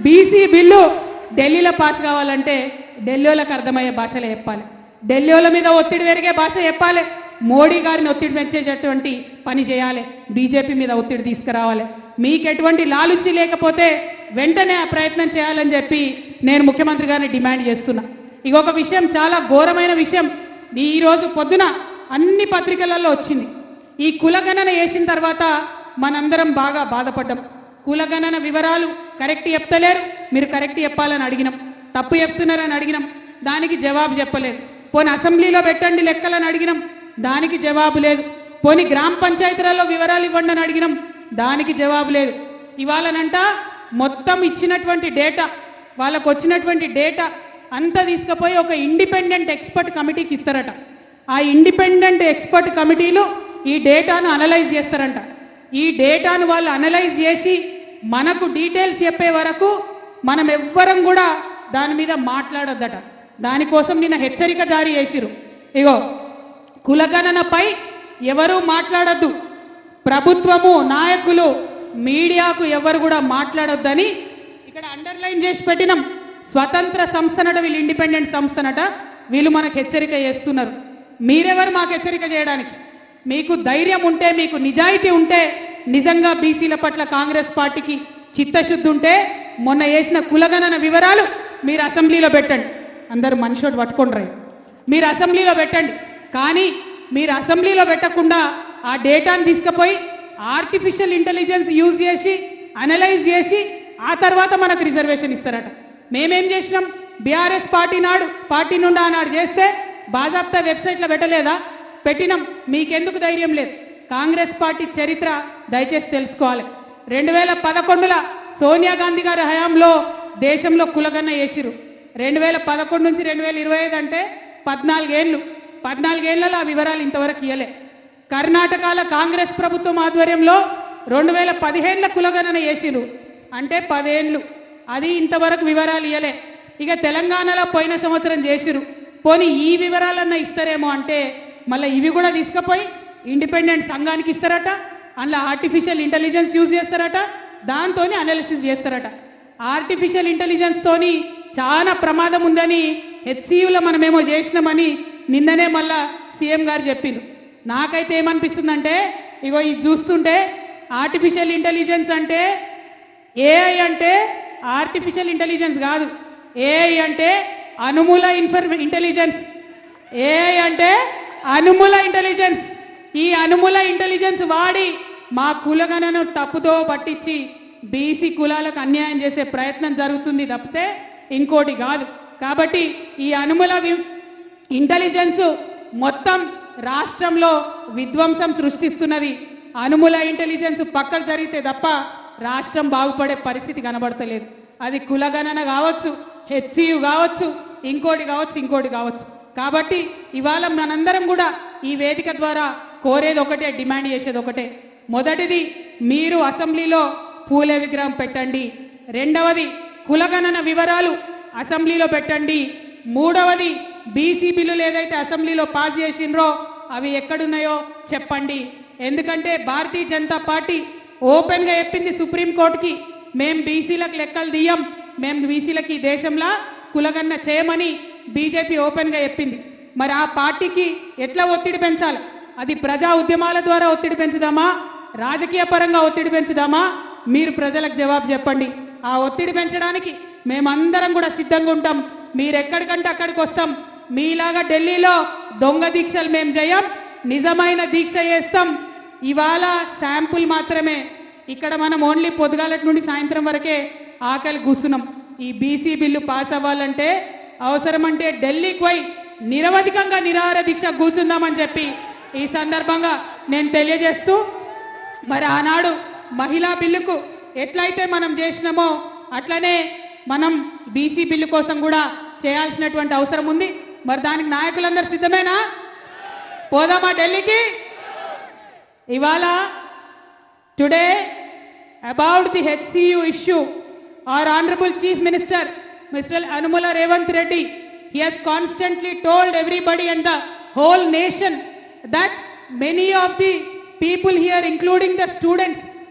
BC bill ఢిల్లీలో pass కావాలంటే ఢిల్లీలకు అర్థమయ్యే భాషలో చెప్పాలి, ఢిల్లీల మీద ఒత్తిడి పెరిగే భాష చెప్పాలి, మోడీ గారిని ఒత్తిడి పెంచేటటువంటి పని చేయాలి, బీజేపీ మీద ఒత్తిడి తీసుకురావాలి. మీకు ఎటువంటి లాలుచి లేకపోతే వెంటనే ఆ ప్రయత్నం చేయాలని చెప్పి నేను ముఖ్యమంత్రి గారిని డిమాండ్ చేస్తున్నా. ఇంకొక విషయం, చాలా ఘోరమైన విషయం, ఈరోజు పొద్దున అన్ని పత్రికలలో వచ్చింది. ఈ కులగణన వేసిన తర్వాత మనందరం బాగా బాధపడ్డాం. కులగణన వివరాలు కరెక్ట్ చెప్తలేరు, మీరు కరెక్ట్ చెప్పాలని అడిగినాం, తప్పు చెప్తున్నారని అడిగినాం, దానికి జవాబు చెప్పలేదు. పోనీ అసెంబ్లీలో పెట్టండి లెక్కలని అడిగినాం, దానికి జవాబు లేదు. పోనీ గ్రామ పంచాయతీలలో వివరాలు ఇవ్వండి అని అడిగినాం, దానికి జవాబు లేదు. ఇవాళనంట మొత్తం ఇచ్చినటువంటి డేటా, వాళ్ళకు వచ్చినటువంటి డేటా అంతా తీసుకుపోయి ఒక ఇండిపెండెంట్ ఎక్స్పర్ట్ కమిటీకి ఇస్తారట. ఆ ఇండిపెండెంట్ ఎక్స్పర్ట్ కమిటీలు ఈ డేటాను అనలైజ్ చేస్తారంట. ఈ డేటాను వాళ్ళు అనలైజ్ చేసి మనకు డీటెయిల్స్ చెప్పే వరకు మనం ఎవ్వరం కూడా దాని మీద మాట్లాడొద్దట. దానికోసం నిన్న హెచ్చరిక జారీ చేసిరు. ఇగో, కులగణనపై ఎవరు మాట్లాడొద్దు, ప్రభుత్వము, నాయకులు, మీడియాకు ఎవరు కూడా మాట్లాడొద్దని ఇక్కడ అండర్లైన్ చేసి పెట్టినాం. స్వతంత్ర సంస్థనట, వీళ్ళు ఇండిపెండెంట్ సంస్థనట, వీళ్ళు మనకు హెచ్చరిక చేస్తున్నారు. మీరెవరు మాకు హెచ్చరిక చేయడానికి? మీకు ధైర్యం ఉంటే, మీకు నిజాయితీ ఉంటే, నిజంగా బీసీల పట్ల కాంగ్రెస్ పార్టీకి చిత్తశుద్ధి ఉంటే మొన్న వేసిన కులగణన వివరాలు మీరు అసెంబ్లీలో పెట్టండి. అందరూ మనిషోటి పట్టుకుంటారు, మీరు అసెంబ్లీలో పెట్టండి. కానీ మీరు అసెంబ్లీలో పెట్టకుండా ఆ డేటాను తీసుకుపోయి ఆర్టిఫిషియల్ ఇంటెలిజెన్స్ యూజ్ చేసి అనలైజ్ చేసి ఆ తర్వాత మనకు రిజర్వేషన్ ఇస్తారట. మేమేం చేసినాం? బీఆర్ఎస్ పార్టీ నుండి ఆనాడు చేస్తే బాజాప్తా వెబ్సైట్లో పెట్టలేదా? పెట్టినాం. మీకెందుకు ధైర్యం లేదు? కాంగ్రెస్ పార్టీ చరిత్ర దయచేసి తెలుసుకోవాలి. 2011లో సోనియా గాంధీ గారి హయాంలో దేశంలో కులగణన చేసిరు. 2011 నుంచి 2025 అంటే 14 ఏళ్ళు. 14 ఏళ్లలో ఆ వివరాలు ఇంతవరకు ఇవ్వలే. కర్ణాటకలో కాంగ్రెస్ ప్రభుత్వం ఆధ్వర్యంలో 2015లో కులగణన చేసిరు, అంటే 10 ఏళ్ళు. అది ఇంతవరకు వివరాలు ఇవ్వలే. ఇక తెలంగాణలో పోయిన సంవత్సరం చేసిరు. పోనీ ఈ వివరాలన్నా ఇస్తారేమో అంటే మళ్ళీ ఇవి కూడా తీసుకుపోయి ఇండిపెండెంట్ సంఘానికి ఇస్తారట. అందులో ఆర్టిఫిషియల్ ఇంటెలిజెన్స్ యూజ్ చేస్తారట, దాంతో అనాలిసిస్ చేస్తారట. ఆర్టిఫిషియల్ ఇంటెలిజెన్స్తోని చాలా ప్రమాదం ఉందని హెచ్సియులో మనమేమో చేసినామని నిన్ననే మళ్ళా సీఎం గారు చెప్పిండ్రు. నాకైతే ఏమనిపిస్తుందంటే, ఇగో ఇది చూస్తుంటే ఆర్టిఫిషియల్ ఇంటెలిజెన్స్ అంటే ఏఐ అంటే ఆర్టిఫిషియల్ ఇంటెలిజెన్స్ కాదు, ఏఐ అంటే అనుమూల ఇంటెలిజెన్స్. ఏఐ అంటే అనుమూల ఇంటెలిజెన్స్. ఈ అనుమూల ఇంటెలిజెన్స్ వాడి మా కులగణను తప్పుతో పట్టించి బీసీ కులాలకు అన్యాయం చేసే ప్రయత్నం జరుగుతుంది తప్పితే ఇంకోటి కాదు. కాబట్టి ఈ అనుమూల ఇంటెలిజెన్స్ మొత్తం రాష్ట్రంలో విధ్వంసం సృష్టిస్తున్నది. అనుమూల ఇంటెలిజెన్స్ పక్కకు జరిగితే తప్ప రాష్ట్రం బాగుపడే పరిస్థితి కనబడతలేదు. అది కులగణన కావచ్చు, హెచ్సియు కావచ్చు, ఇంకోటి కావచ్చు. కాబట్టి ఇవాళ మనందరం కూడా ఈ వేదిక ద్వారా కోరేది ఒకటే, డిమాండ్ చేసేది ఒకటే. మొదటిది, మీరు అసెంబ్లీలో పూలే విగ్రహం పెట్టండి. రెండవది, కులగణన వివరాలు అసెంబ్లీలో పెట్టండి. మూడవది, బీసీ బిల్లులు ఏదైతే అసెంబ్లీలో పాస్ చేసినరో అవి ఎక్కడున్నాయో చెప్పండి. ఎందుకంటే భారతీయ జనతా పార్టీ ఓపెన్గా చెప్పింది సుప్రీంకోర్టుకి, మేము బీసీలకు లెక్కలు తీయం, మేము బీసీలకి ఈ దేశంలో కులగణన చేయమని బీజేపీ ఓపెన్గా చెప్పింది. మరి ఆ పార్టీకి ఎట్లా ఒత్తిడి పెంచాలి? అది ప్రజా ఉద్యమాల ద్వారా ఒత్తిడి పెంచుదామా, రాజకీయ పరంగా ఒత్తిడి పెంచుదామా? మీరు ప్రజలకు జవాబు చెప్పండి. ఆ ఒత్తిడి పెంచడానికి మేమందరం కూడా సిద్ధంగా ఉంటాం. మీరు ఎక్కడికంటే అక్కడికి వస్తాం. మీలాగా ఢిల్లీలో దొంగ దీక్షలు మేము చేయం, నిజమైన దీక్ష చేస్తాం. ఇవాళ శాంపుల్ మాత్రమే. ఇక్కడ మనం ఓన్లీ పొద్దుగాలటి నుండి సాయంత్రం వరకే ఆకలి కూర్చున్నాం. ఈ బీసీ బిల్లు పాస్ అవ్వాలంటే అవసరమంటే ఢిల్లీకి పోయి నిరవధికంగా నిరాహార దీక్ష కూర్చుందామని చెప్పి ఈ సందర్భంగా నేను తెలియజేస్తూ, మరి ఆనాడు మహిళా బిల్లుకు ఎట్లయితే మనం చేసినామో అట్లనే మనం బీసీ బిల్లు కోసం కూడా చేయాల్సినటువంటి అవసరం ఉంది. మరి దానికి నాయకులందరూ సిద్ధమేనా? పోదామా ఢిల్లీకి? ఇవాళ today about the HCU issue, our honorable chief minister Mr. Anumula Revanth Reddy, he has constantly told everybody and the whole nation that many of the people here, including the students,